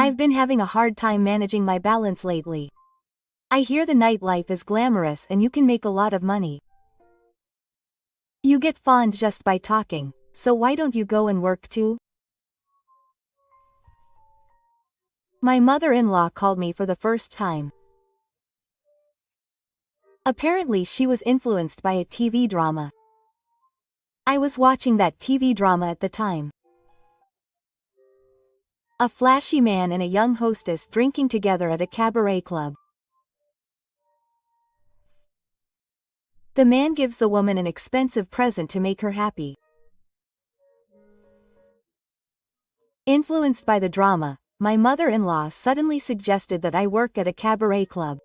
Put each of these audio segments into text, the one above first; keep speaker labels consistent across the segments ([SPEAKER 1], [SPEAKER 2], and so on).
[SPEAKER 1] I've been having a hard time managing my balance lately. I hear the nightlife is glamorous and you can make a lot of money. You get fond just by talking, so why don't you go and work too? My mother-in-law called me for the first time. Apparently she was influenced by a TV drama. I was watching that TV drama at the time. A flashy man and a young hostess drinking together at a cabaret club. The man gives the woman an expensive present to make her happy. Influenced by the drama, my mother-in-law suddenly suggested that I work at a cabaret club.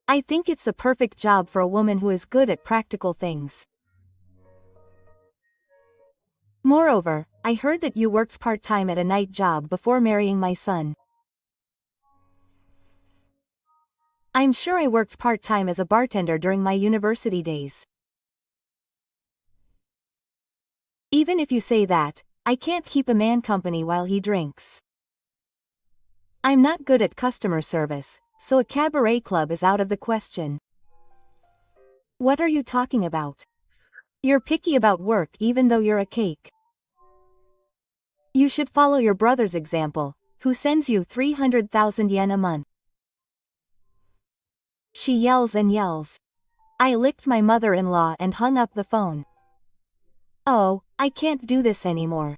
[SPEAKER 1] I think it's the perfect job for a woman who is good at practical things. Moreover, I heard that you worked part-time at a night job before marrying my son. I'm sure I worked part-time as a bartender during my university days. Even if you say that, I can't keep a man company while he drinks. I'm not good at customer service, so a cabaret club is out of the question. What are you talking about? You're picky about work even though you're a cake. You should follow your brother's example, who sends you 300,000 yen a month. She yells and yells. I licked my mother-in-law and hung up the phone. Oh, I can't do this anymore.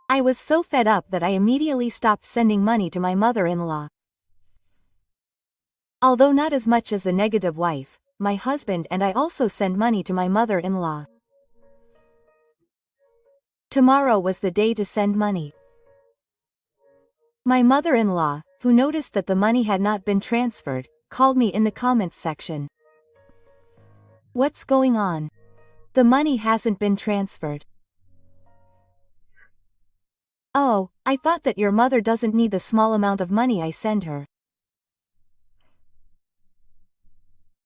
[SPEAKER 1] I was so fed up that I immediately stopped sending money to my mother-in-law. Although not as much as the negative wife, my husband and I also send money to my mother-in-law. Tomorrow was the day to send money. My mother-in-law, who noticed that the money had not been transferred, called me in the comments section. What's going on? The money hasn't been transferred. Oh, I thought that your mother doesn't need the small amount of money I send her.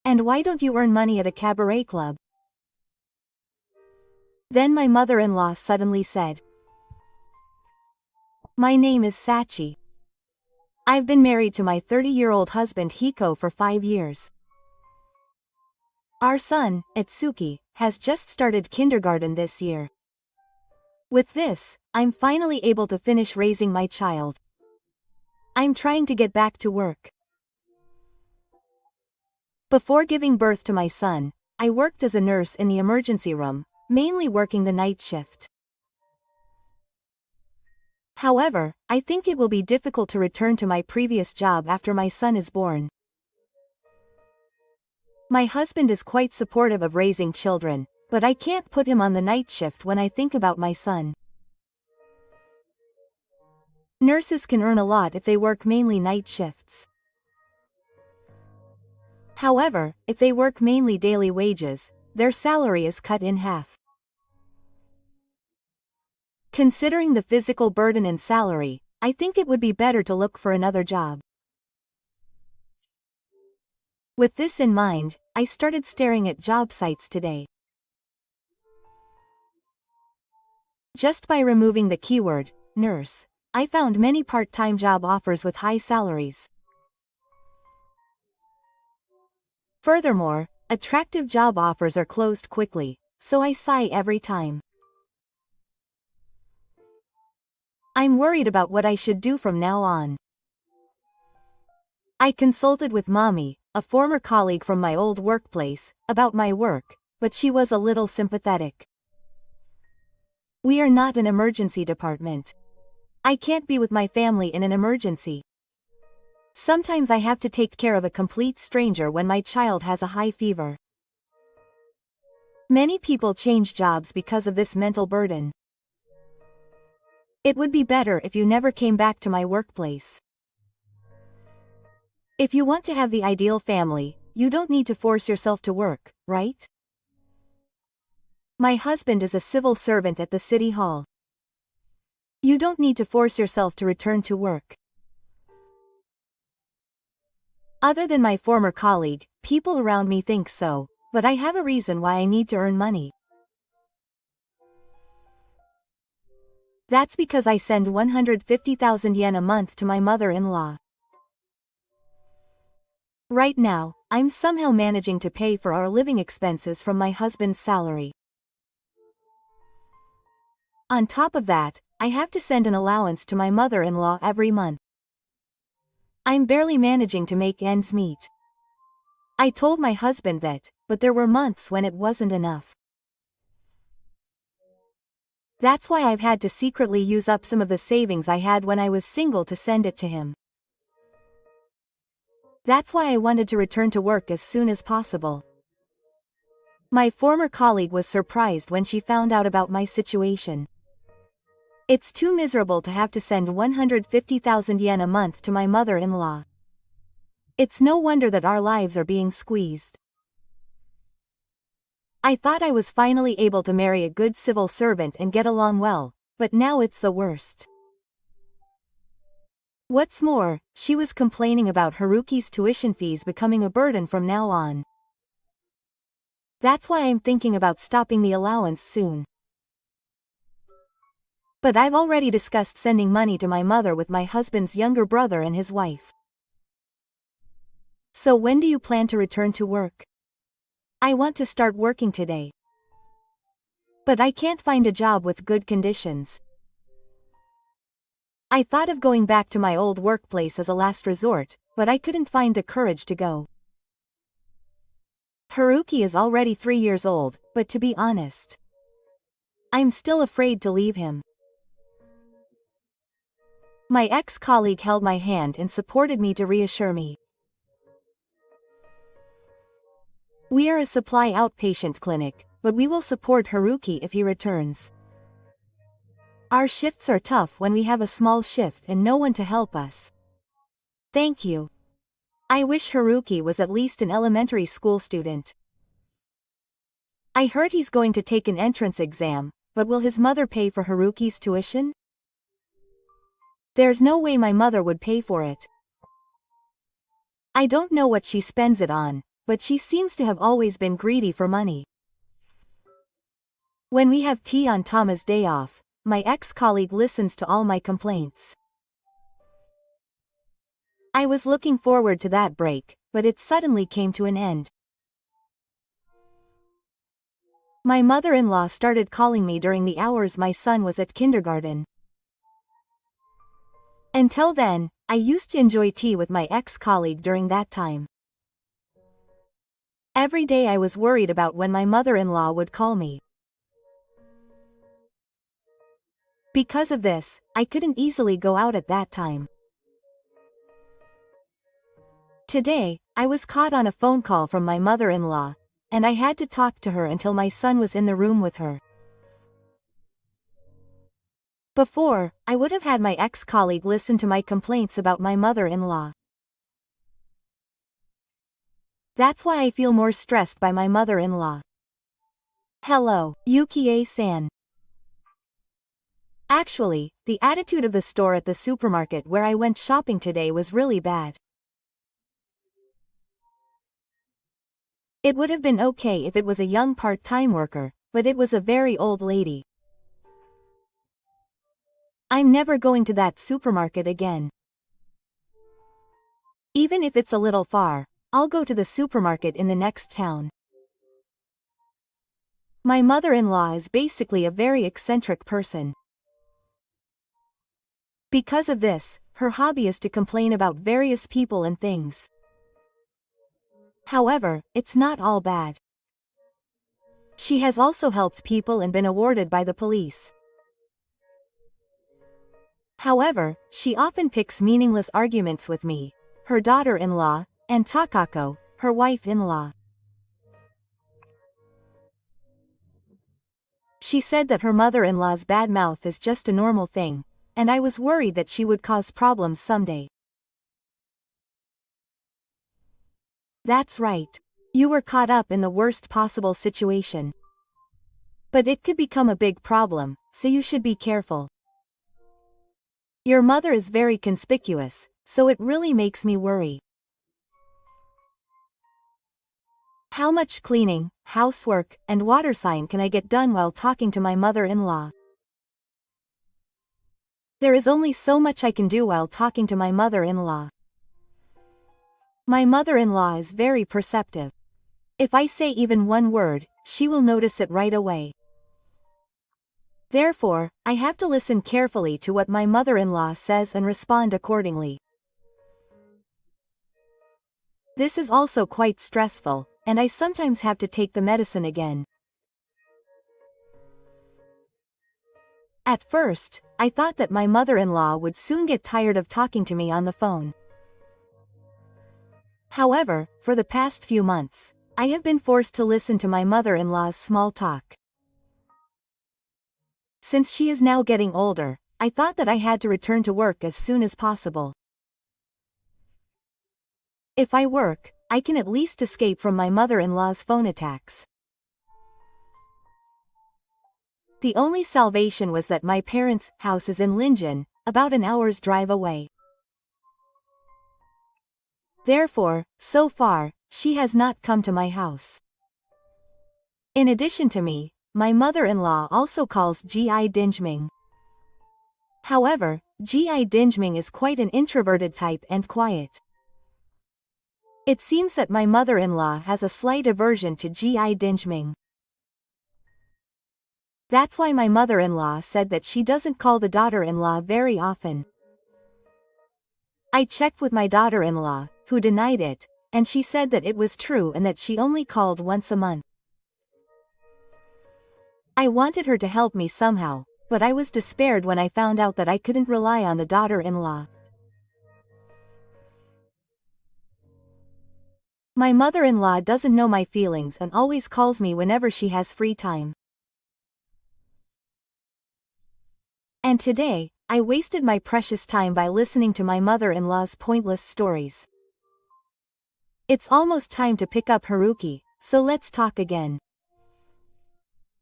[SPEAKER 1] And why don't you earn money at a cabaret club? Then my mother-in-law suddenly said, My name is Sachi. I've been married to my 30-year-old husband Hiko for 5 years. Our son, Itsuki, has just started kindergarten this year. With this, I'm finally able to finish raising my child. I'm trying to get back to work. Before giving birth to my son, I worked as a nurse in the emergency room, mainly working the night shift. However, I think it will be difficult to return to my previous job after my son is born. My husband is quite supportive of raising children, but I can't put him on the night shift when I think about my son. Nurses can earn a lot if they work mainly night shifts. However, if they work mainly daily wages, their salary is cut in half. Considering the physical burden and salary, I think it would be better to look for another job. With this in mind, I started staring at job sites today. Just by removing the keyword, nurse, I found many part-time job offers with high salaries. Furthermore, attractive job offers are closed quickly, so I sigh every time. I'm worried about what I should do from now on. I consulted with Mommy, a former colleague from my old workplace, about my work, but she was a little sympathetic. We are not an emergency department. I can't be with my family in an emergency. Sometimes I have to take care of a complete stranger when my child has a high fever. Many people change jobs because of this mental burden. It would be better if you never came back to my workplace. If you want to have the ideal family, you don't need to force yourself to work, right? My husband is a civil servant at the city hall. You don't need to force yourself to return to work. Other than my former colleague, people around me think so, but I have a reason why I need to earn money. That's because I send 150,000 yen a month to my mother-in-law. Right now, I'm somehow managing to pay for our living expenses from my husband's salary. On top of that, I have to send an allowance to my mother-in-law every month. I'm barely managing to make ends meet. I told my husband that, but there were months when it wasn't enough. That's why I've had to secretly use up some of the savings I had when I was single to send it to him. That's why I wanted to return to work as soon as possible. My former colleague was surprised when she found out about my situation. It's too miserable to have to send 150,000 yen a month to my mother-in-law. It's no wonder that our lives are being squeezed. I thought I was finally able to marry a good civil servant and get along well, but now it's the worst. What's more, she was complaining about Haruki's tuition fees becoming a burden from now on. That's why I'm thinking about stopping the allowance soon. But I've already discussed sending money to my mother with my husband's younger brother and his wife. So when do you plan to return to work? I want to start working today. But I can't find a job with good conditions. I thought of going back to my old workplace as a last resort, but I couldn't find the courage to go. Haruki is already 3 years old, but to be honest, I'm still afraid to leave him. My ex-colleague held my hand and supported me to reassure me. We are a supply outpatient clinic, but we will support Haruki if he returns. Our shifts are tough when we have a small shift and no one to help us. Thank you. I wish Haruki was at least an elementary school student. I heard he's going to take an entrance exam, but will his mother pay for Haruki's tuition? There's no way my mother would pay for it. I don't know what she spends it on, but she seems to have always been greedy for money. When we have tea on Tama's day off, my ex-colleague listens to all my complaints. I was looking forward to that break, but it suddenly came to an end. My mother-in-law started calling me during the hours my son was at kindergarten. Until then, I used to enjoy tea with my ex-colleague during that time. Every day I was worried about when my mother-in-law would call me. Because of this, I couldn't easily go out at that time. Today, I was caught on a phone call from my mother-in-law, and I had to talk to her until my son was in the room with her. Before, I would have had my ex-colleague listen to my complaints about my mother-in-law. That's why I feel more stressed by my mother-in-law. Hello, Yukie-san. Actually, the attitude of the store at the supermarket where I went shopping today was really bad. It would have been okay if it was a young part-time worker, but it was a very old lady. I'm never going to that supermarket again. Even if it's a little far, I'll go to the supermarket in the next town. My mother-in-law is basically a very eccentric person. Because of this, her hobby is to complain about various people and things. However, it's not all bad. She has also helped people and been awarded by the police. However, she often picks meaningless arguments with me, her daughter-in-law, and Takako, her wife-in-law. She said that her mother-in-law's bad mouth is just a normal thing, and I was worried that she would cause problems someday. That's right. You were caught up in the worst possible situation. But it could become a big problem, so you should be careful. Your mother is very conspicuous, so it really makes me worry. How much cleaning, housework, and water sign can I get done while talking to my mother-in-law? There is only so much I can do while talking to my mother-in-law. My mother-in-law is very perceptive. If I say even one word, she will notice it right away. Therefore, I have to listen carefully to what my mother-in-law says and respond accordingly. This is also quite stressful, and I sometimes have to take the medicine again. At first, I thought that my mother-in-law would soon get tired of talking to me on the phone. However, for the past few months, I have been forced to listen to my mother-in-law's small talk. Since she is now getting older, I thought that I had to return to work as soon as possible. If I work, I can at least escape from my mother-in-law's phone attacks. The only salvation was that my parents' house is in Linjin, about an hour's drive away. Therefore, so far, she has not come to my house. In addition to me, my mother-in-law also calls Gi Dinjming. However, Gi Dinjming is quite an introverted type and quiet. It seems that my mother-in-law has a slight aversion to Gi Dinjming. That's why my mother-in-law said that she doesn't call the daughter-in-law very often. I checked with my daughter-in-law, who denied it, and she said that it was true and that she only called once a month. I wanted her to help me somehow, but I was despaired when I found out that I couldn't rely on the daughter-in-law. My mother-in-law doesn't know my feelings and always calls me whenever she has free time. And today, I wasted my precious time by listening to my mother-in-law's pointless stories. It's almost time to pick up Haruki, so let's talk again.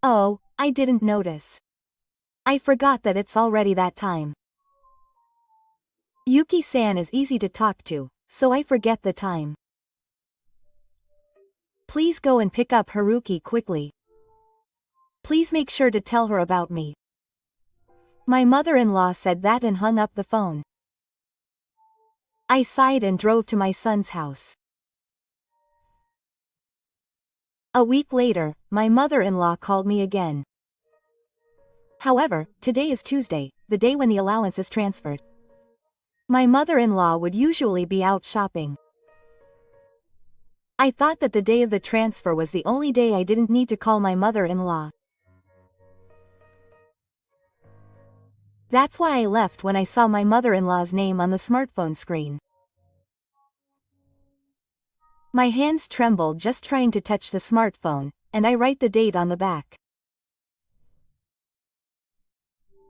[SPEAKER 1] Oh, I didn't notice. I forgot that it's already that time. Yuki-san is easy to talk to, so I forget the time. Please go and pick up Haruki quickly. Please make sure to tell her about me. My mother-in-law said that and hung up the phone. I sighed and drove to my son's house. A week later, my mother-in-law called me again. However, today is Tuesday, the day when the allowance is transferred. My mother-in-law would usually be out shopping. I thought that the day of the transfer was the only day I didn't need to call my mother-in-law. That's why I left when I saw my mother-in-law's name on the smartphone screen. My hands trembled just trying to touch the smartphone, and I write the date on the back.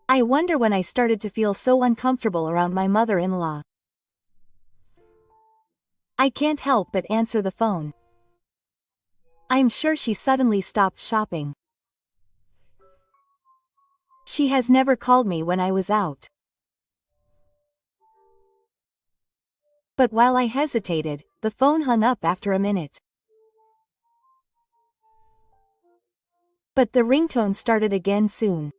[SPEAKER 1] I wonder when I started to feel so uncomfortable around my mother-in-law. I can't help but answer the phone. I'm sure she suddenly stopped shopping. She has never called me when I was out. But while I hesitated, the phone hung up after a minute. But the ringtone started again soon.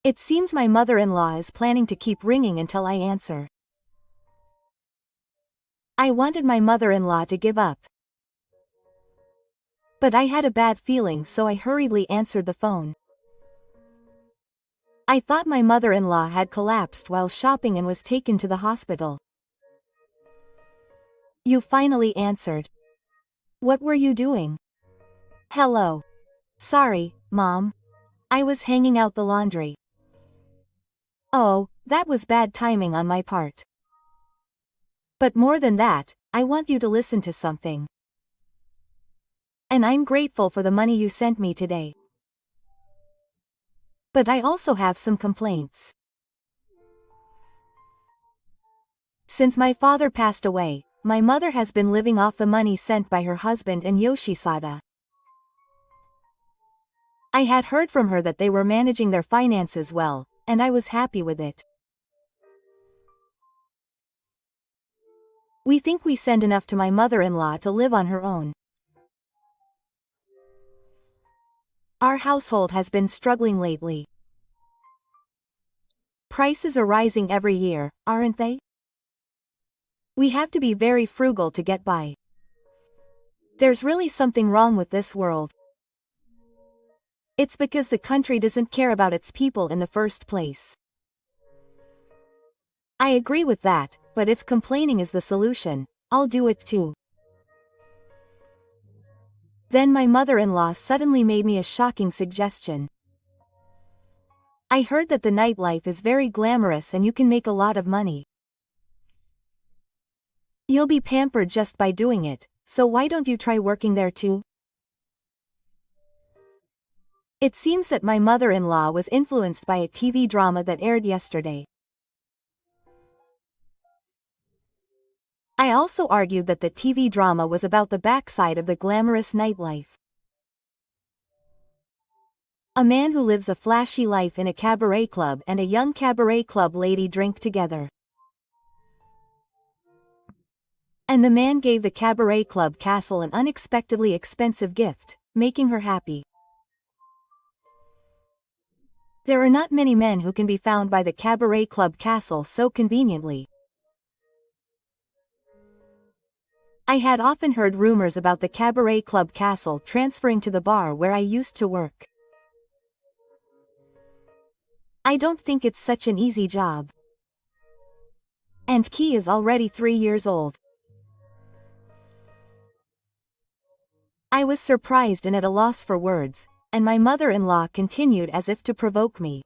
[SPEAKER 1] It seems my mother-in-law is planning to keep ringing until I answer. I wanted my mother-in-law to give up. But I had a bad feeling, so I hurriedly answered the phone. I thought my mother-in-law had collapsed while shopping and was taken to the hospital. You finally answered. What were you doing? Hello. Sorry, Mom. I was hanging out the laundry. Oh, that was bad timing on my part. But more than that, I want you to listen to something. And I'm grateful for the money you sent me today. But I also have some complaints. Since my father passed away, my mother has been living off the money sent by her husband and Yoshisada. I had heard from her that they were managing their finances well, and I was happy with it. We think we send enough to my mother-in-law to live on her own. Our household has been struggling lately. Prices are rising every year, aren't they? We have to be very frugal to get by. There's really something wrong with this world. It's because the country doesn't care about its people in the first place. I agree with that, but if complaining is the solution, I'll do it too. Then my mother-in-law suddenly made me a shocking suggestion. I heard that the nightlife is very glamorous and you can make a lot of money. You'll be pampered just by doing it, so why don't you try working there too? It seems that my mother-in-law was influenced by a TV drama that aired yesterday. I also argued that the TV drama was about the backside of the glamorous nightlife. A man who lives a flashy life in a cabaret club and a young cabaret club lady drink together. And the man gave the cabaret club castle an unexpectedly expensive gift, making her happy. There are not many men who can be found by the cabaret club castle so conveniently. I had often heard rumors about the cabaret club castle transferring to the bar where I used to work. I don't think it's such an easy job. And Key is already 3 years old. I was surprised and at a loss for words, and my mother-in-law continued as if to provoke me.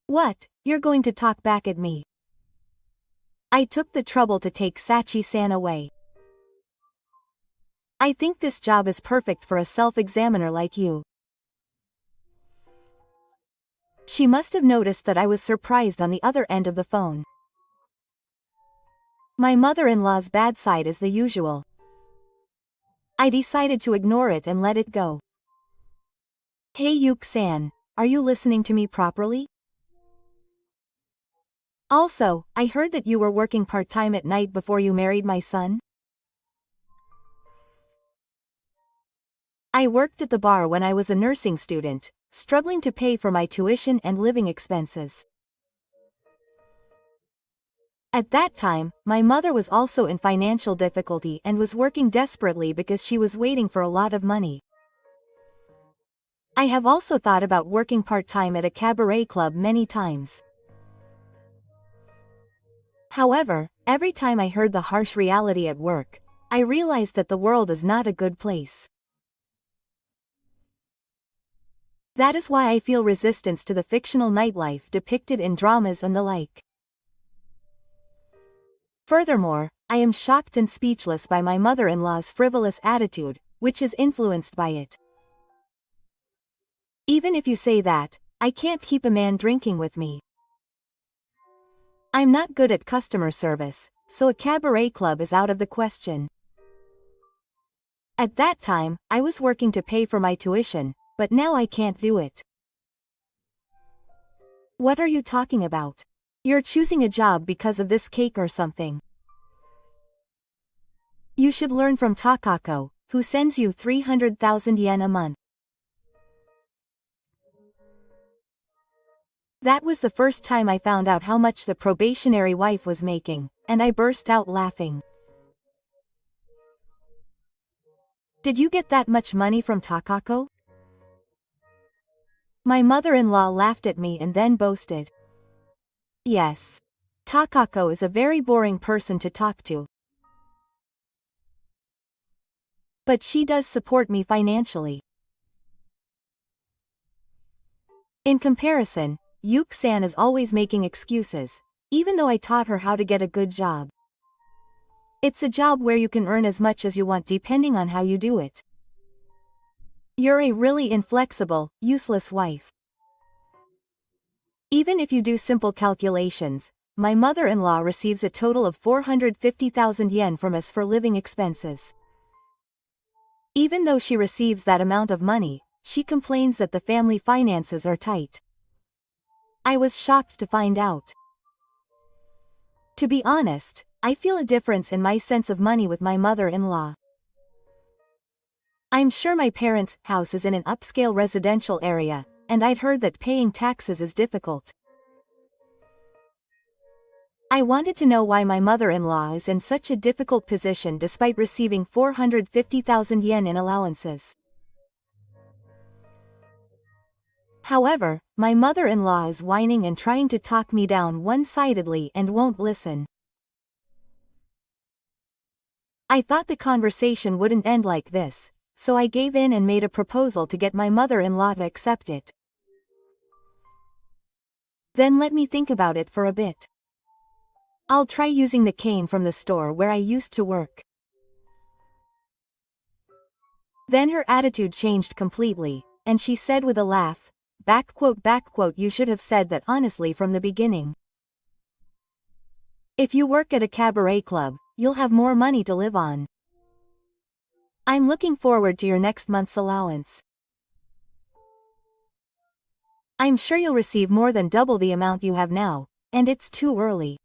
[SPEAKER 1] What, you're going to talk back at me? I took the trouble to take Sachi-san away. I think this job is perfect for a self-examiner like you. She must have noticed that I was surprised on the other end of the phone. My mother-in-law's bad side is the usual. I decided to ignore it and let it go. Hey Yuke-san, are you listening to me properly? Also, I heard that you were working part-time at night before you married my son? I worked at the bar when I was a nursing student, struggling to pay for my tuition and living expenses. At that time, my mother was also in financial difficulty and was working desperately because she was waiting for a lot of money. I have also thought about working part-time at a cabaret club many times. However, every time I heard the harsh reality at work, I realized that the world is not a good place. That is why I feel resistance to the fictional nightlife depicted in dramas and the like. Furthermore, I am shocked and speechless by my mother-in-law's frivolous attitude, which is influenced by it. Even if you say that, I can't keep a man drinking with me. I'm not good at customer service, so a cabaret club is out of the question. At that time, I was working to pay for my tuition, but now I can't do it. What are you talking about? You're choosing a job because of this cake or something. You should learn from Takako, who sends you 300,000 yen a month. That was the first time I found out how much the probationary wife was making, and I burst out laughing. Did you get that much money from Takako? My mother-in-law laughed at me and then boasted. Yes. Takako is a very boring person to talk to. But she does support me financially. In comparison, Yuke-san is always making excuses, even though I taught her how to get a good job. It's a job where you can earn as much as you want depending on how you do it. You're a really inflexible, useless wife. Even if you do simple calculations, my mother-in-law receives a total of 450,000 yen from us for living expenses. Even though she receives that amount of money, she complains that the family finances are tight. I was shocked to find out. To be honest, I feel a difference in my sense of money with my mother-in-law. I'm sure my parents' house is in an upscale residential area, and I'd heard that paying taxes is difficult. I wanted to know why my mother-in-law is in such a difficult position despite receiving 450,000 yen in allowances. However, my mother-in-law is whining and trying to talk me down one-sidedly and won't listen. I thought the conversation wouldn't end like this, so I gave in and made a proposal to get my mother-in-law to accept it. Then let me think about it for a bit. I'll try using the cane from the store where I used to work. Then her attitude changed completely, and she said with a laugh, "You should have said that honestly from the beginning. If you work at a cabaret club, you'll have more money to live on. I'm looking forward to your next month's allowance. I'm sure you'll receive more than double the amount you have now, and it's too early."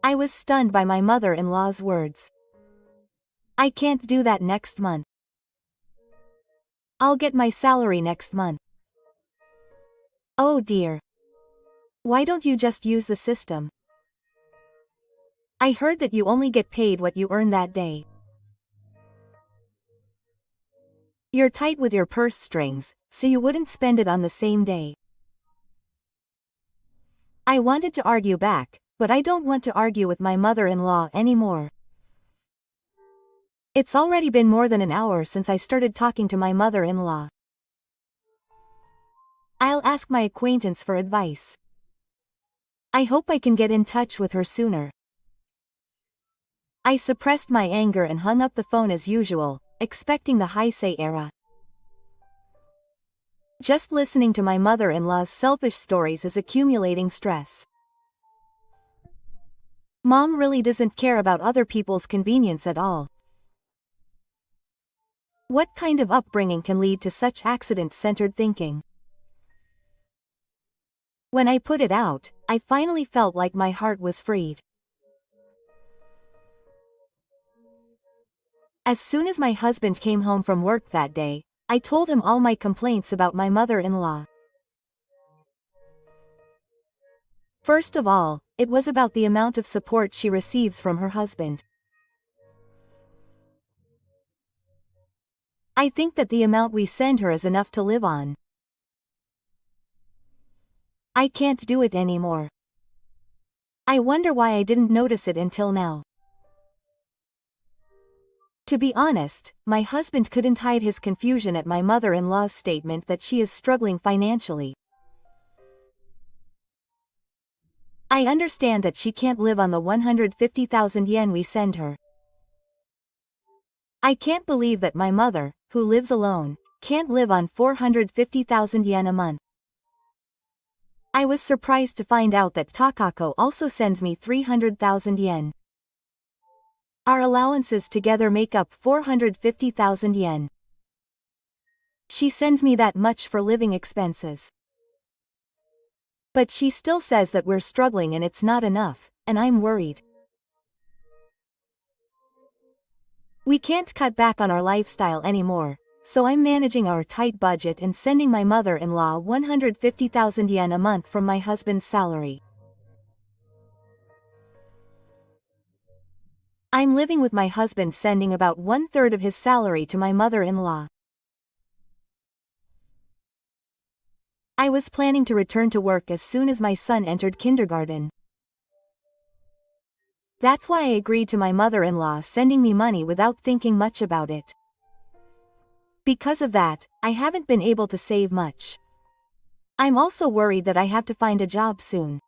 [SPEAKER 1] I was stunned by my mother-in-law's words. "I can't do that next month. I'll get my salary next month." Oh dear. Why don't you just use the system? I heard that you only get paid what you earn that day. You're tight with your purse strings, so you wouldn't spend it on the same day. I wanted to argue back, but I don't want to argue with my mother-in-law anymore. It's already been more than an hour since I started talking to my mother-in-law. I'll ask my acquaintance for advice. I hope I can get in touch with her sooner. I suppressed my anger and hung up the phone as usual, expecting the Heisei era. Just listening to my mother-in-law's selfish stories is accumulating stress. Mom really doesn't care about other people's convenience at all. What kind of upbringing can lead to such accident-centered thinking? When I put it out, I finally felt like my heart was freed. As soon as my husband came home from work that day, I told him all my complaints about my mother-in-law. First of all, it was about the amount of support she receives from her husband. I think that the amount we send her is enough to live on. I can't do it anymore. I wonder why I didn't notice it until now. To be honest, my husband couldn't hide his confusion at my mother-in-law's statement that she is struggling financially. I understand that she can't live on the 150,000 yen we send her. I can't believe that my mother, who lives alone, can't live on 450,000 yen a month. I was surprised to find out that Takako also sends me 300,000 yen. Our allowances together make up 450,000 yen. She sends me that much for living expenses. But she still says that we're struggling and it's not enough, and I'm worried. We can't cut back on our lifestyle anymore, so I'm managing our tight budget and sending my mother-in-law 150,000 yen a month from my husband's salary. I'm living with my husband sending about 1/3 of his salary to my mother-in-law. I was planning to return to work as soon as my son entered kindergarten. That's why I agreed to my mother-in-law sending me money without thinking much about it. Because of that, I haven't been able to save much. I'm also worried that I have to find a job soon.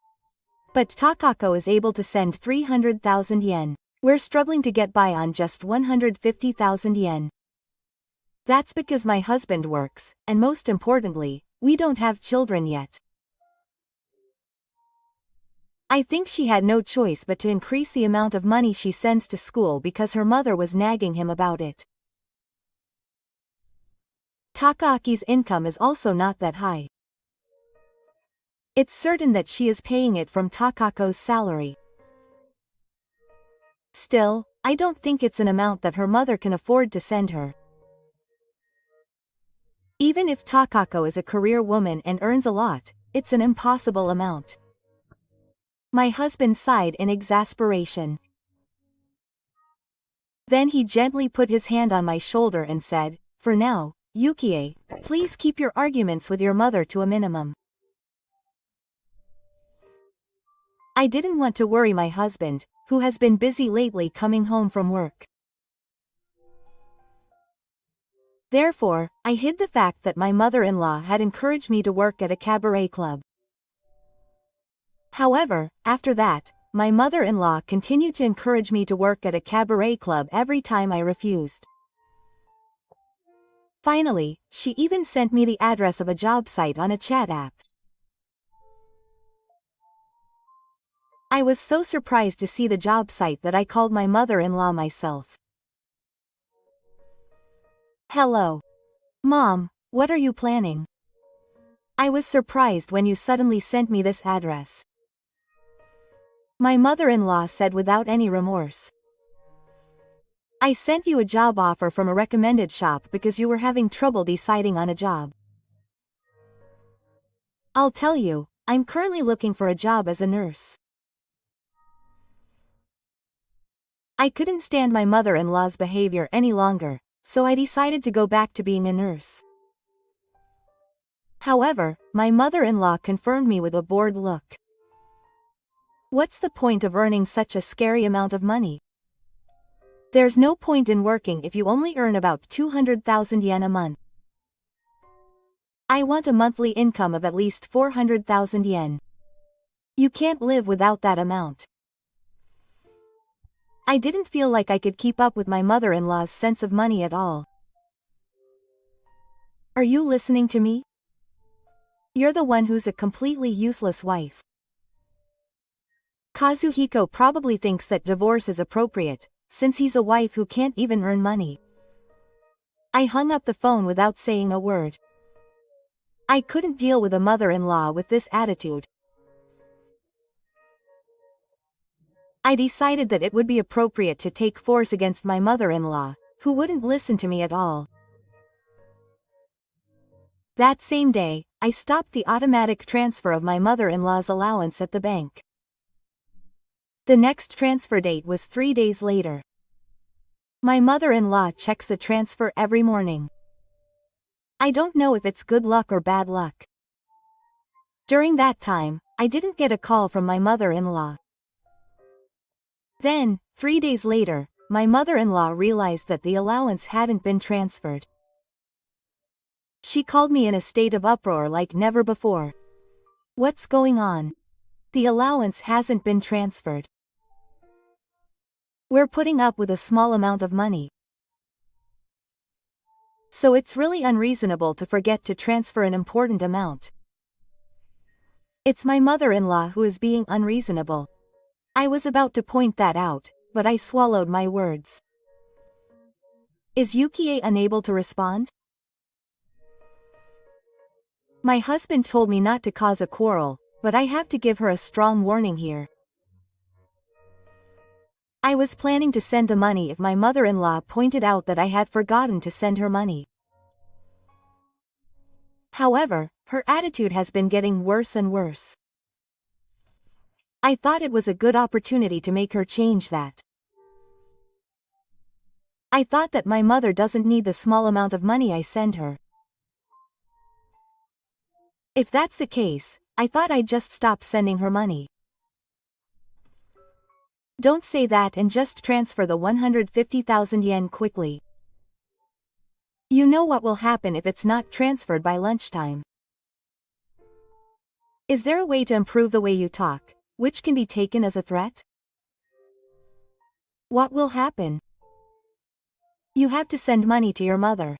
[SPEAKER 1] But Takako is able to send 300,000 yen. We're struggling to get by on just 150,000 yen. That's because my husband works, and most importantly, we don't have children yet. I think she had no choice but to increase the amount of money she sends to school because her mother was nagging him about it. Takaki's income is also not that high. It's certain that she is paying it from Takako's salary. Still, I don't think it's an amount that her mother can afford to send her. Even if Takako is a career woman and earns a lot, it's an impossible amount. My husband sighed in exasperation. Then he gently put his hand on my shoulder and said, "For now, Yukie, please keep your arguments with your mother to a minimum." I didn't want to worry my husband, who has been busy lately coming home from work. Therefore, I hid the fact that my mother-in-law had encouraged me to work at a cabaret club. However, after that, my mother-in-law continued to encourage me to work at a cabaret club every time I refused. Finally, she even sent me the address of a job site on a chat app. I was so surprised to see the job site that I called my mother-in-law myself. "Hello. Mom, what are you planning? I was surprised when you suddenly sent me this address." My mother-in-law said without any remorse. "I sent you a job offer from a recommended shop because you were having trouble deciding on a job. I'll tell you, I'm currently looking for a job as a nurse." I couldn't stand my mother-in-law's behavior any longer, so I decided to go back to being a nurse. However, my mother-in-law confirmed me with a bored look. "What's the point of earning such a scary amount of money? There's no point in working if you only earn about 200,000 yen a month. I want a monthly income of at least 400,000 yen. You can't live without that amount." I didn't feel like I could keep up with my mother-in-law's sense of money at all. Are you listening to me? You're the one who's a completely useless wife. Kazuhiko probably thinks that divorce is appropriate, since he's a wife who can't even earn money. I hung up the phone without saying a word. I couldn't deal with a mother-in-law with this attitude. I decided that it would be appropriate to take force against my mother-in-law, who wouldn't listen to me at all. That same day, I stopped the automatic transfer of my mother-in-law's allowance at the bank. The next transfer date was 3 days later. My mother-in-law checks the transfer every morning. I don't know if it's good luck or bad luck. During that time, I didn't get a call from my mother-in-law. Then, 3 days later, my mother-in-law realized that the allowance hadn't been transferred. She called me in a state of uproar like never before. "What's going on? The allowance hasn't been transferred. We're putting up with a small amount of money. So it's really unreasonable to forget to transfer an important amount." It's my mother-in-law who is being unreasonable. I was about to point that out, but I swallowed my words. Is Yukie unable to respond? My husband told me not to cause a quarrel, but I have to give her a strong warning here. I was planning to send the money if my mother-in-law pointed out that I had forgotten to send her money. However, her attitude has been getting worse and worse. I thought it was a good opportunity to make her change that. I thought that my mother doesn't need the small amount of money I send her. If that's the case, I thought I'd just stop sending her money. Don't say that and just transfer the 150,000 yen quickly. You know what will happen if it's not transferred by lunchtime. Is there a way to improve the way you talk, which can be taken as a threat? What will happen? You have to send money to your mother.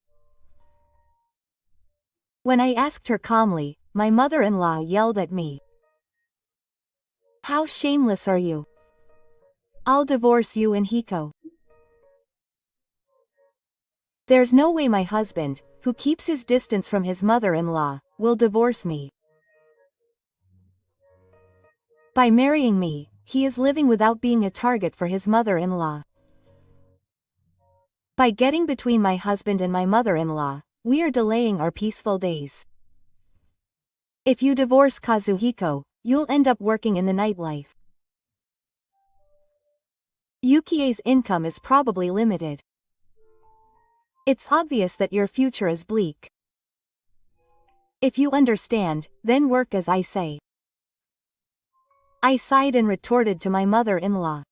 [SPEAKER 1] When I asked her calmly, my mother-in-law yelled at me. "How shameless are you? I'll divorce you and Hiko." There's no way my husband, who keeps his distance from his mother-in-law, will divorce me. By marrying me, he is living without being a target for his mother-in-law. By getting between my husband and my mother-in-law, we are delaying our peaceful days. If you divorce Kazuhiko, you'll end up working in the nightlife. Yukie's income is probably limited. It's obvious that your future is bleak. If you understand, then work as I say. I sighed and retorted to my mother-in-law.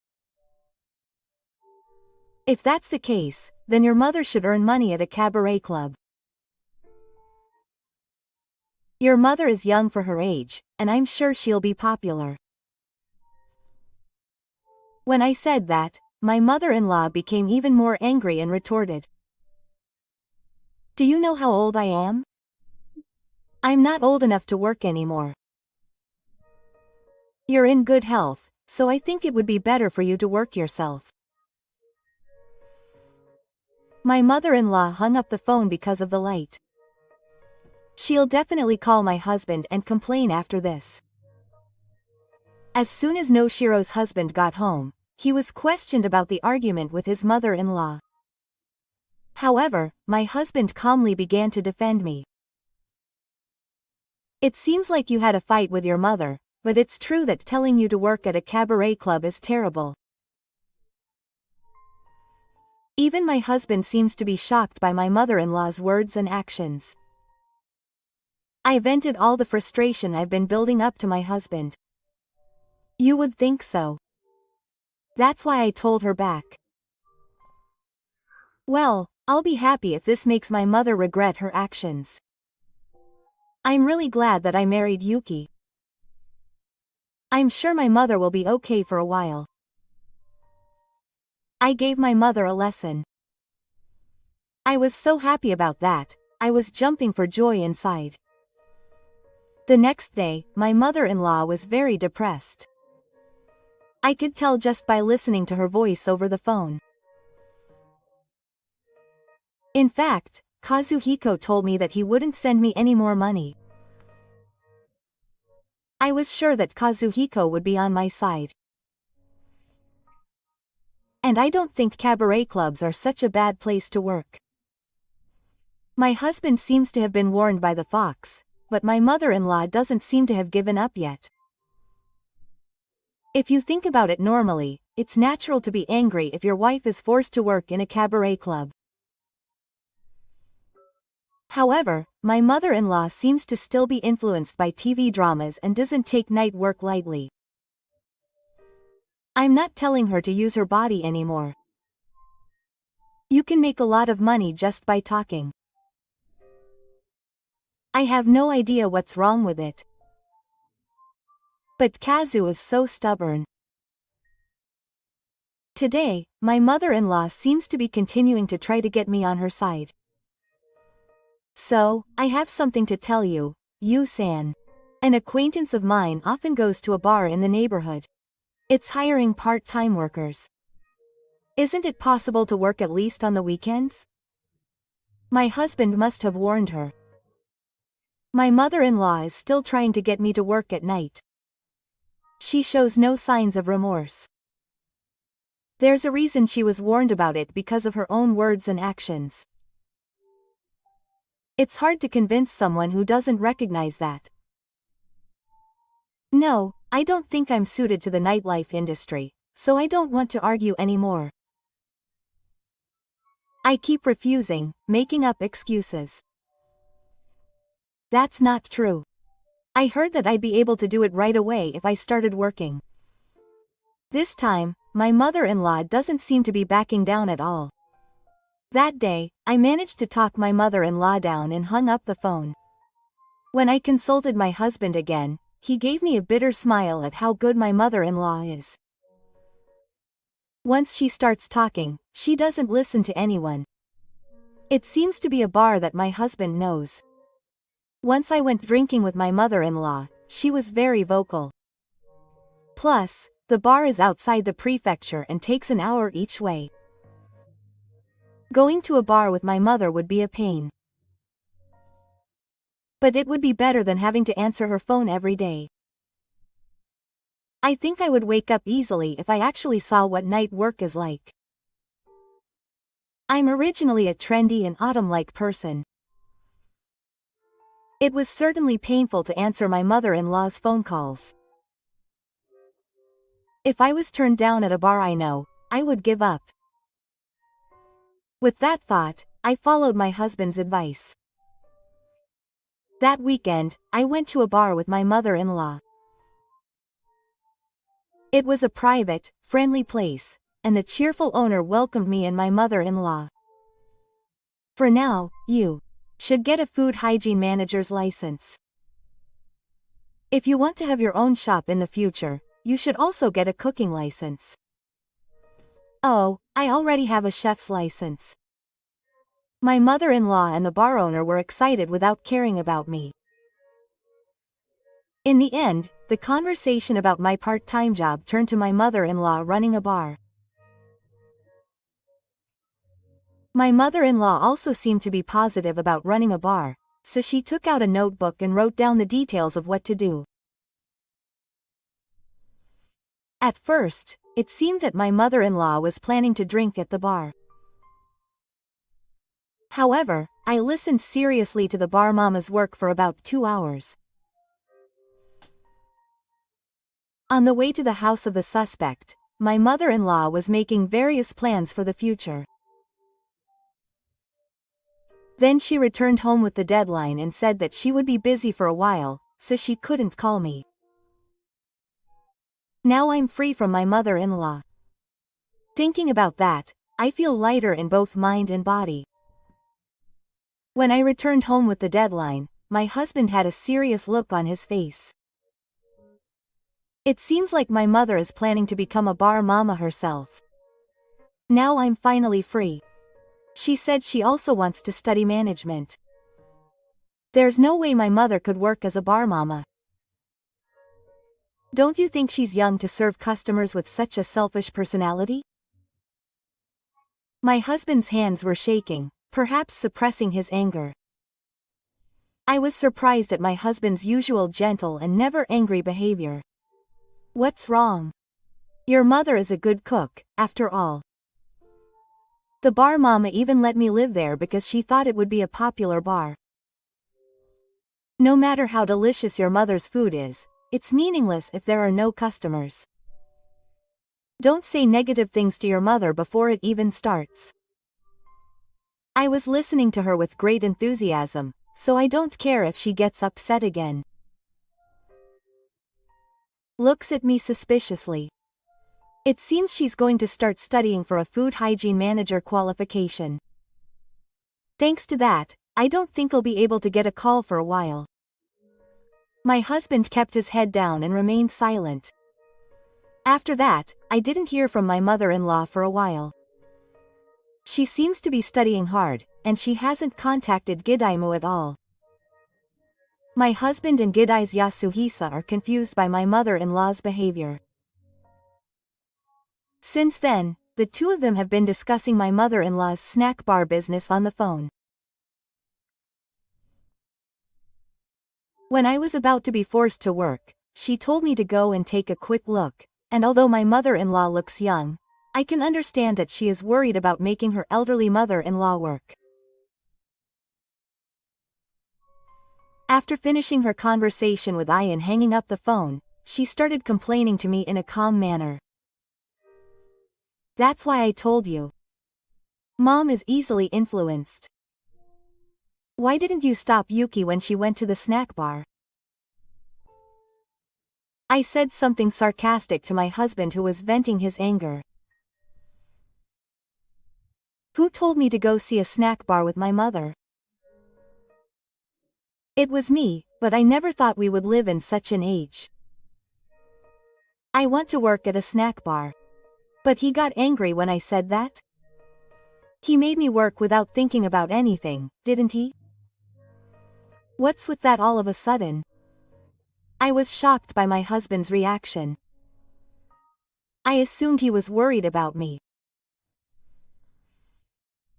[SPEAKER 1] If that's the case, then your mother should earn money at a cabaret club. Your mother is young for her age, and I'm sure she'll be popular. When I said that, my mother-in-law became even more angry and retorted. Do you know how old I am? I'm not old enough to work anymore. You're in good health, so I think it would be better for you to work yourself. My mother-in-law hung up the phone because of the light. She'll definitely call my husband and complain after this. As soon as Noshiro's husband got home, he was questioned about the argument with his mother-in-law. However, my husband calmly began to defend me. It seems like you had a fight with your mother, but it's true that telling you to work at a cabaret club is terrible. Even my husband seems to be shocked by my mother-in-law's words and actions. I vented all the frustration I've been building up to my husband. You would think so. That's why I told her back. Well, I'll be happy if this makes my mother regret her actions. I'm really glad that I married Yuki. I'm sure my mother will be okay for a while. I gave my mother a lesson. I was so happy about that, I was jumping for joy inside. The next day, my mother-in-law was very depressed. I could tell just by listening to her voice over the phone. In fact, Kazuhiko told me that he wouldn't send me any more money. I was sure that Kazuhiko would be on my side. And I don't think cabaret clubs are such a bad place to work. My husband seems to have been warned by the fox, but my mother-in-law doesn't seem to have given up yet. If you think about it normally, it's natural to be angry if your wife is forced to work in a cabaret club. However, my mother-in-law seems to still be influenced by TV dramas and doesn't take night work lightly. I'm not telling her to use her body anymore. You can make a lot of money just by talking. I have no idea what's wrong with it. But Kazu is so stubborn. Today, my mother-in-law seems to be continuing to try to get me on her side. So, I have something to tell you, Yu-san. An acquaintance of mine often goes to a bar in the neighborhood. It's hiring part-time workers. Isn't it possible to work at least on the weekends? My husband must have warned her. My mother-in-law is still trying to get me to work at night. She shows no signs of remorse. There's a reason she was warned about it because of her own words and actions. It's hard to convince someone who doesn't recognize that. No, I don't think I'm suited to the nightlife industry, so I don't want to argue anymore. I keep refusing, making up excuses. That's not true. I heard that I'd be able to do it right away if I started working. This time, my mother-in-law doesn't seem to be backing down at all. That day, I managed to talk my mother-in-law down and hung up the phone. When I consulted my husband again, he gave me a bitter smile at how good my mother-in-law is. Once she starts talking, she doesn't listen to anyone. It seems to be a bar that my husband knows. Once I went drinking with my mother-in-law, she was very vocal. Plus, the bar is outside the prefecture and takes an hour each way. Going to a bar with my mother would be a pain. But it would be better than having to answer her phone every day. I think I would wake up easily if I actually saw what night work is like. I'm originally a trendy and autumn-like person. It was certainly painful to answer my mother-in-law's phone calls. If I was turned down at a bar, I know I would give up. With that thought, I followed my husband's advice. That weekend, I went to a bar with my mother-in-law. It was a private, friendly place, and the cheerful owner welcomed me and my mother-in-law. For now, you should get a food hygiene manager's license. If you want to have your own shop in the future, you should also get a cooking license. Oh, I already have a chef's license. My mother-in-law and the bar owner were excited without caring about me. In the end, the conversation about my part-time job turned to my mother-in-law running a bar. My mother-in-law also seemed to be positive about running a bar, so she took out a notebook and wrote down the details of what to do. At first, it seemed that my mother-in-law was planning to drink at the bar. However, I listened seriously to the bar mama's work for about 2 hours. On the way to the house of the suspect, my mother-in-law was making various plans for the future. Then she returned home with the deadline and said that she would be busy for a while, so she couldn't call me. Now I'm free from my mother-in-law. Thinking about that, I feel lighter in both mind and body. When I returned home with the deadline, my husband had a serious look on his face. It seems like my mother is planning to become a bar mama herself. Now I'm finally free. She said she also wants to study management. There's no way my mother could work as a bar mama. Don't you think she's young to serve customers with such a selfish personality? My husband's hands were shaking, perhaps suppressing his anger. I was surprised at my husband's usual gentle and never angry behavior. What's wrong? Your mother is a good cook, after all. The bar mama even let me live there because she thought it would be a popular bar. No matter how delicious your mother's food is, it's meaningless if there are no customers. Don't say negative things to your mother before it even starts. I was listening to her with great enthusiasm, so I don't care if she gets upset again. Looks at me suspiciously. It seems she's going to start studying for a food hygiene manager qualification. Thanks to that, I don't think I'll be able to get a call for a while. My husband kept his head down and remained silent. After that, I didn't hear from my mother-in-law for a while. She seems to be studying hard, and she hasn't contacted Gidaimu at all. My husband and Gidai's Yasuhisa are confused by my mother-in-law's behavior. Since then, the two of them have been discussing my mother-in-law's snack bar business on the phone. When I was about to be forced to work, she told me to go and take a quick look, and although my mother-in-law looks young, I can understand that she is worried about making her elderly mother-in-law work. After finishing her conversation with I and hanging up the phone, she started complaining to me in a calm manner. That's why I told you. Mom is easily influenced. Why didn't you stop Yuki when she went to the snack bar? I said something sarcastic to my husband, who was venting his anger. Who told me to go see a snack bar with my mother? It was me, but I never thought we would live in such an age. I want to work at a snack bar. But he got angry when I said that? He made me work without thinking about anything, didn't he? What's with that all of a sudden? I was shocked by my husband's reaction. I assumed he was worried about me.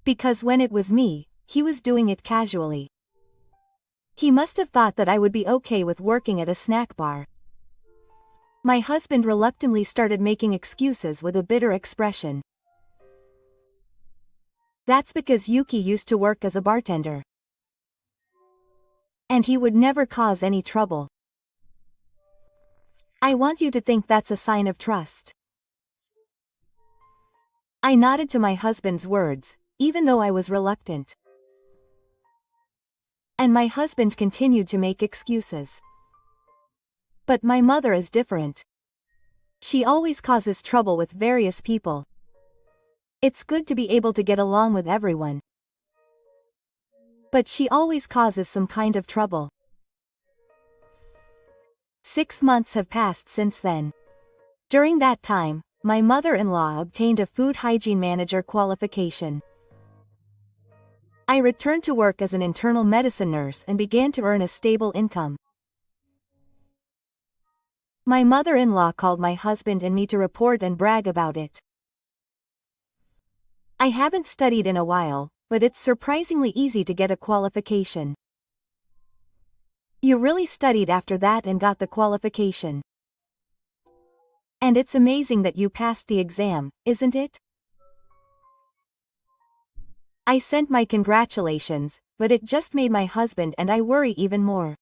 [SPEAKER 1] Because when it was me, he was doing it casually. He must have thought that I would be okay with working at a snack bar. My husband reluctantly started making excuses with a bitter expression. That's because Yuki used to work as a bartender. And he would never cause any trouble. I want you to think that's a sign of trust. I nodded to my husband's words, even though I was reluctant. And my husband continued to make excuses. But my mother is different. She always causes trouble with various people. It's good to be able to get along with everyone. But she always causes some kind of trouble. 6 months have passed since then. During that time, my mother-in-law obtained a food hygiene manager qualification. I returned to work as an internal medicine nurse and began to earn a stable income. My mother-in-law called my husband and me to report and brag about it. I haven't studied in a while, but it's surprisingly easy to get a qualification. You really studied after that and got the qualification. And it's amazing that you passed the exam, isn't it? I sent my congratulations, but it just made my husband and I worry even more.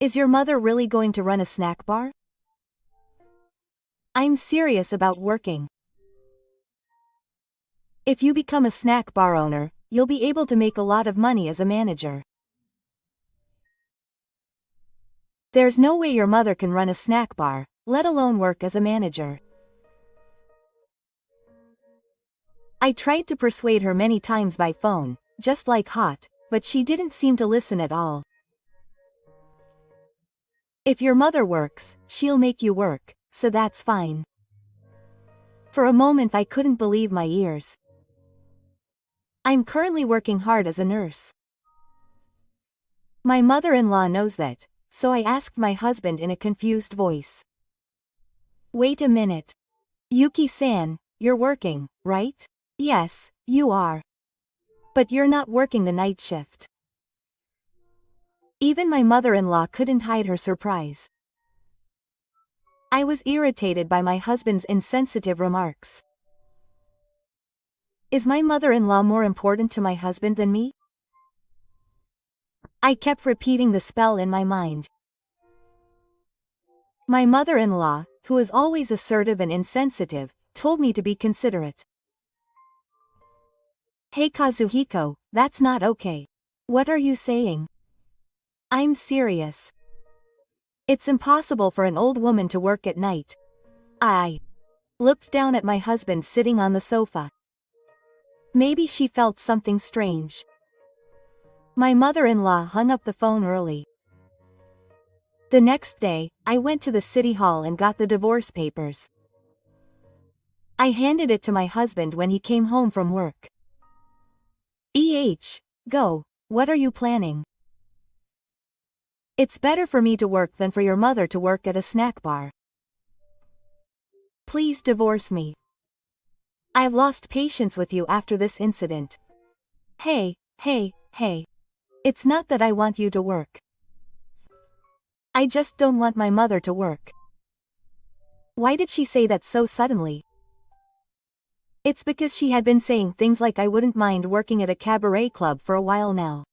[SPEAKER 1] Is your mother really going to run a snack bar? I'm serious about working. If you become a snack bar owner, you'll be able to make a lot of money as a manager. There's no way your mother can run a snack bar, let alone work as a manager. I tried to persuade her many times by phone, just like hot, but she didn't seem to listen at all. If your mother works, she'll make you work, so that's fine. For a moment I couldn't believe my ears. I'm currently working hard as a nurse. My mother-in-law knows that, so I asked my husband in a confused voice. Wait a minute. Yuki-san, you're working, right? Yes, you are. But you're not working the night shift. Even my mother-in-law couldn't hide her surprise. I was irritated by my husband's insensitive remarks. Is my mother-in-law more important to my husband than me? I kept repeating the spell in my mind. My mother-in-law, who is always assertive and insensitive, told me to be considerate. Hey Kazuhiko, that's not okay. What are you saying? I'm serious. It's impossible for an old woman to work at night. I looked down at my husband sitting on the sofa. Maybe she felt something strange. My mother-in-law hung up the phone early. The next day, I went to the city hall and got the divorce papers. I handed it to my husband when he came home from work. Go, what are you planning? It's better for me to work than for your mother to work at a snack bar. Please divorce me. I've lost patience with you after this incident. Hey. It's not that I want you to work. I just don't want my mother to work. Why did she say that so suddenly? It's because she had been saying things like I wouldn't mind working at a cabaret club for a while now.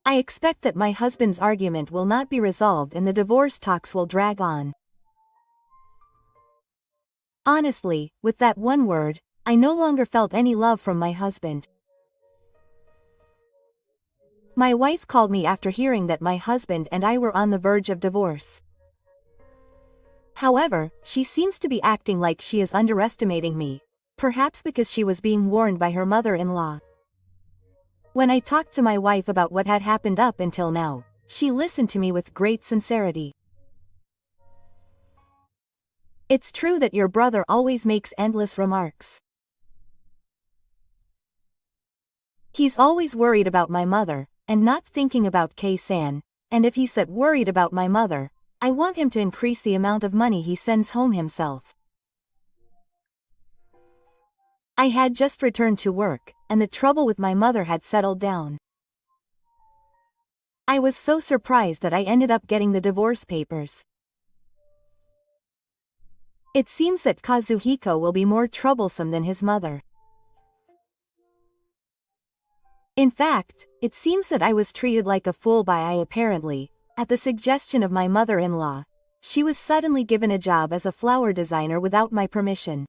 [SPEAKER 1] I expect that my husband's argument will not be resolved and the divorce talks will drag on. Honestly, with that one word, I no longer felt any love from my husband. My wife called me after hearing that my husband and I were on the verge of divorce. However, she seems to be acting like she is underestimating me, perhaps because she was being warned by her mother-in-law. When I talked to my wife about what had happened up until now, she listened to me with great sincerity. It's true that your brother always makes endless remarks. He's always worried about my mother, and not thinking about Kei-san, and if he's that worried about my mother, I want him to increase the amount of money he sends home himself. I had just returned to work, and the trouble with my mother had settled down. I was so surprised that I ended up getting the divorce papers. It seems that Kazuhiko will be more troublesome than his mother. In fact, it seems that I was treated like a fool by I apparently, at the suggestion of my mother-in-law. She was suddenly given a job as a flower designer without my permission.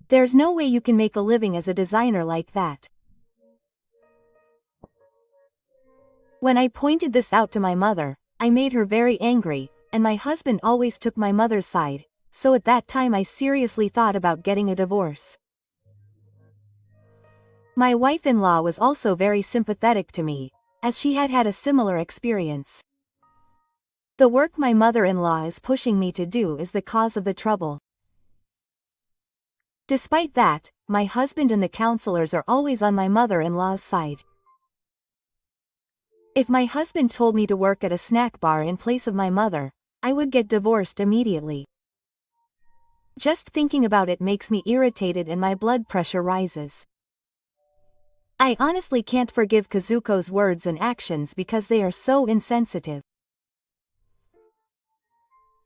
[SPEAKER 1] There's no way you can make a living as a designer like that. When I pointed this out to my mother, I made her very angry, and my husband always took my mother's side, so at that time I seriously thought about getting a divorce. My wife-in-law was also very sympathetic to me, as she had had a similar experience. The work my mother-in-law is pushing me to do is the cause of the trouble. Despite that, my husband and the counselors are always on my mother-in-law's side. If my husband told me to work at a snack bar in place of my mother, I would get divorced immediately. Just thinking about it makes me irritated and my blood pressure rises. I honestly can't forgive Kazuko's words and actions because they are so insensitive.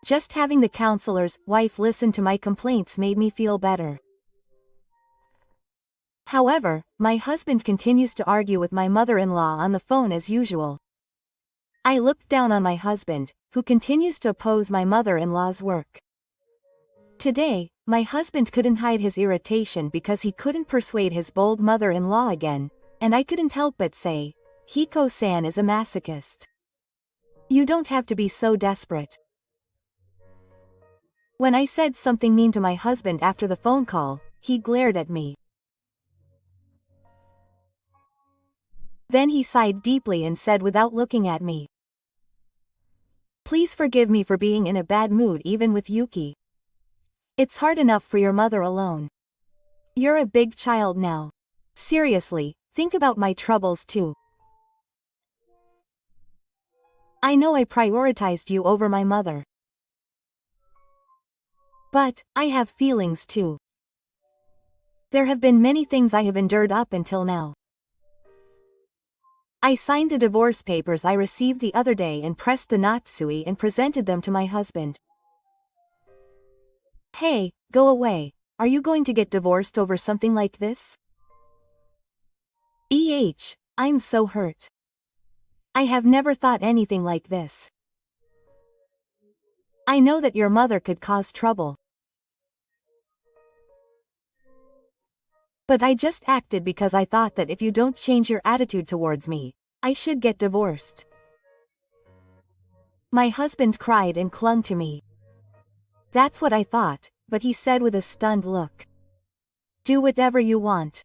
[SPEAKER 1] Just having the counselor's wife listen to my complaints made me feel better. However, my husband continues to argue with my mother-in-law on the phone as usual. I looked down on my husband, who continues to oppose my mother-in-law's work. Today, my husband couldn't hide his irritation because he couldn't persuade his bold mother-in-law again, and I couldn't help but say, Hiko-san is a masochist. You don't have to be so desperate. When I said something mean to my husband after the phone call, he glared at me. Then he sighed deeply and said without looking at me, "Please forgive me for being in a bad mood even with Yuki. It's hard enough for your mother alone. You're a big child now. Seriously, think about my troubles too. I know I prioritized you over my mother. But, I have feelings too. There have been many things I have endured up until now. I signed the divorce papers I received the other day and pressed the Natsui and presented them to my husband. Hey, go away, are you going to get divorced over something like this? I'm so hurt. I have never thought anything like this. I know that your mother could cause trouble. But I just acted because I thought that if you don't change your attitude towards me, I should get divorced." My husband cried and clung to me. That's what I thought, but he said with a stunned look, "Do whatever you want.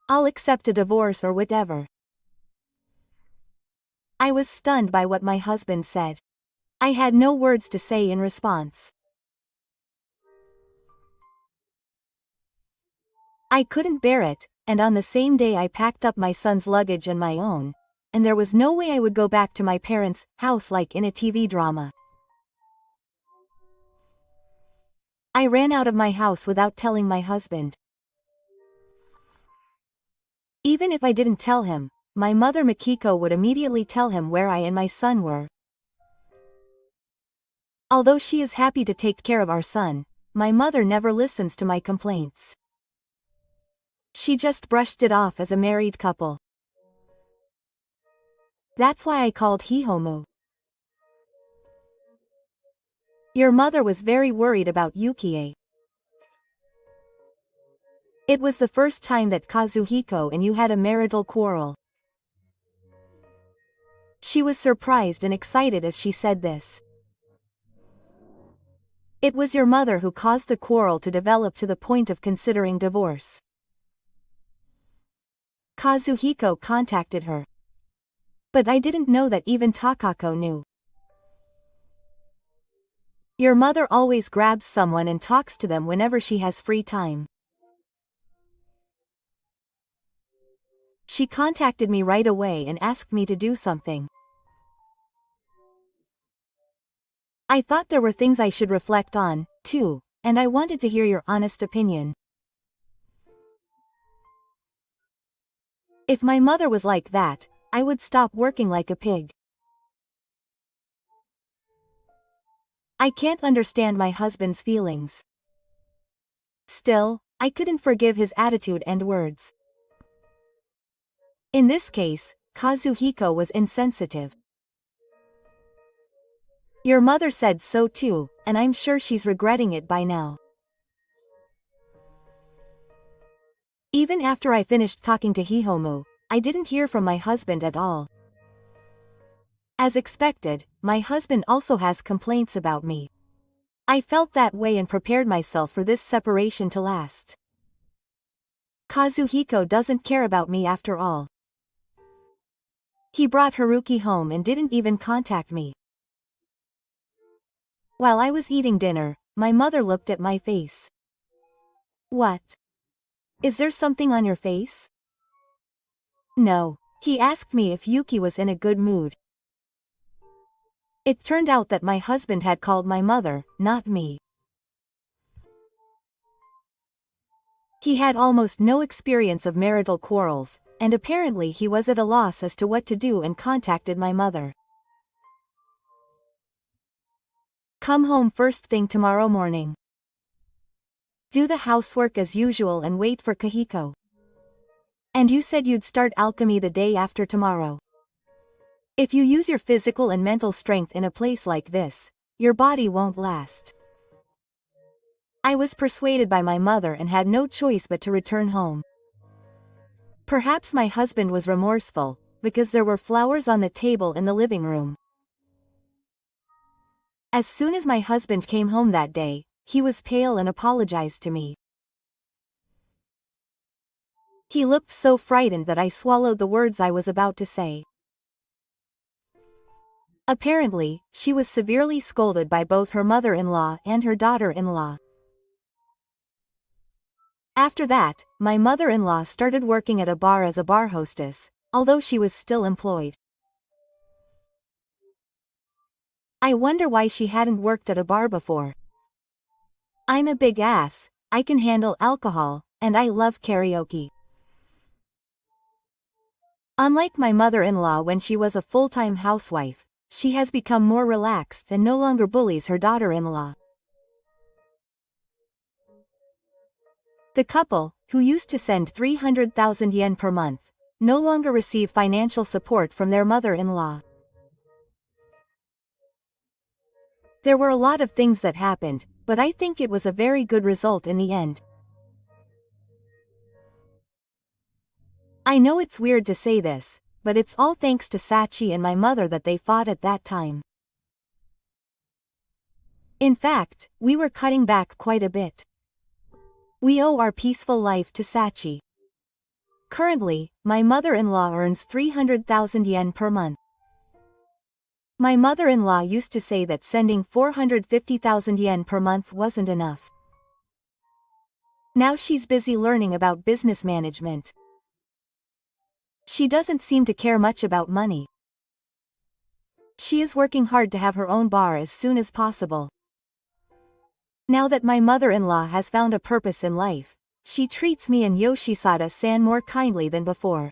[SPEAKER 1] I'll accept a divorce or whatever." I was stunned by what my husband said. I had no words to say in response. I couldn't bear it, and on the same day I packed up my son's luggage and my own, and there was no way I would go back to my parents' house like in a TV drama. I ran out of my house without telling my husband. Even if I didn't tell him, my mother Makiko would immediately tell him where I and my son were. Although she is happy to take care of our son, my mother never listens to my complaints. She just brushed it off as a married couple. That's why I called Hihomu. Your mother was very worried about Yukie. It was the first time that Kazuhiko and you had a marital quarrel. She was surprised and excited as she said this. It was your mother who caused the quarrel to develop to the point of considering divorce. Kazuhiko contacted her. But I didn't know that even Takako knew. Your mother always grabs someone and talks to them whenever she has free time. She contacted me right away and asked me to do something. I thought there were things I should reflect on, too, and I wanted to hear your honest opinion. If my mother was like that, I would stop working like a pig. I can't understand my husband's feelings. Still, I couldn't forgive his attitude and words. In this case, Kazuhiko was insensitive. Your mother said so too, and I'm sure she's regretting it by now. Even after I finished talking to Hihomu, I didn't hear from my husband at all. As expected, my husband also has complaints about me. I felt that way and prepared myself for this separation to last. Kazuhiko doesn't care about me after all. He brought Haruki home and didn't even contact me. While I was eating dinner, my mother looked at my face. What? Is there something on your face? No. He asked me if Yuki was in a good mood. It turned out that my husband had called my mother, not me. He had almost no experience of marital quarrels, and apparently he was at a loss as to what to do and contacted my mother. Come home first thing tomorrow morning. Do the housework as usual and wait for Kahiko. And you said you'd start alchemy the day after tomorrow. If you use your physical and mental strength in a place like this, your body won't last. I was persuaded by my mother and had no choice but to return home. Perhaps my husband was remorseful, because there were flowers on the table in the living room. As soon as my husband came home that day, he was pale and apologized to me. He looked so frightened that I swallowed the words I was about to say. Apparently, she was severely scolded by both her mother-in-law and her daughter-in-law. After that, my mother-in-law started working at a bar as a bar hostess, although she was still employed. I wonder why she hadn't worked at a bar before. I'm a big ass, I can handle alcohol, and I love karaoke. Unlike my mother-in-law when she was a full-time housewife, she has become more relaxed and no longer bullies her daughter-in-law. The couple, who used to send 300,000 yen per month, no longer receive financial support from their mother-in-law. There were a lot of things that happened, but I think it was a very good result in the end. I know it's weird to say this, but it's all thanks to Sachi and my mother that they fought at that time. In fact, we were cutting back quite a bit. We owe our peaceful life to Sachi. Currently, my mother-in-law earns 300,000 yen per month. My mother-in-law used to say that sending 450,000 yen per month wasn't enough. Now she's busy learning about business management. She doesn't seem to care much about money. She is working hard to have her own bar as soon as possible. Now that my mother-in-law has found a purpose in life, she treats me and Yoshisada-san more kindly than before.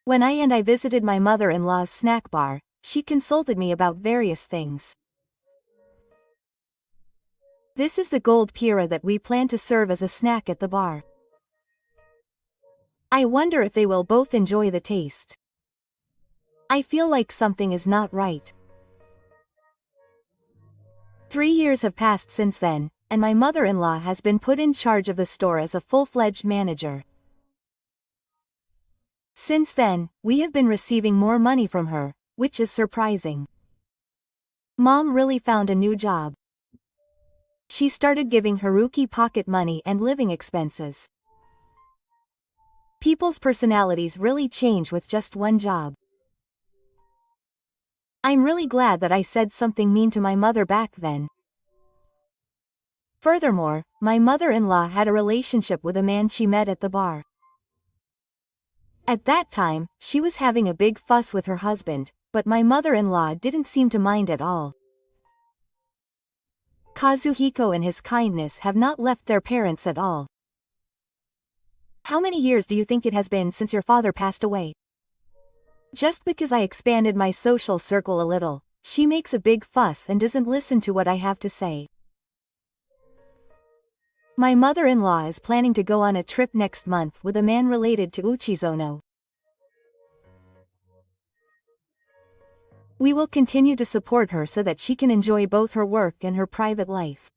[SPEAKER 1] When I visited my mother-in-law's snack bar, she consulted me about various things. This is the gold pira that we plan to serve as a snack at the bar. I wonder if they will both enjoy the taste. I feel like something is not right. 3 years have passed since then, and my mother-in-law has been put in charge of the store as a full-fledged manager. Since then, we have been receiving more money from her, which is surprising. Mom really found a new job. She started giving Haruki pocket money and living expenses. People's personalities really change with just one job. I'm really glad that I said something mean to my mother back then. Furthermore, my mother-in-law had a relationship with a man she met at the bar. At that time, she was having a big fuss with her husband, but my mother-in-law didn't seem to mind at all. Kazuhiko and his kindness have not left their parents at all. How many years do you think it has been since your father passed away? Just because I expanded my social circle a little, she makes a big fuss and doesn't listen to what I have to say. My mother-in-law is planning to go on a trip next month with a man related to Uchizono. We will continue to support her so that she can enjoy both her work and her private life.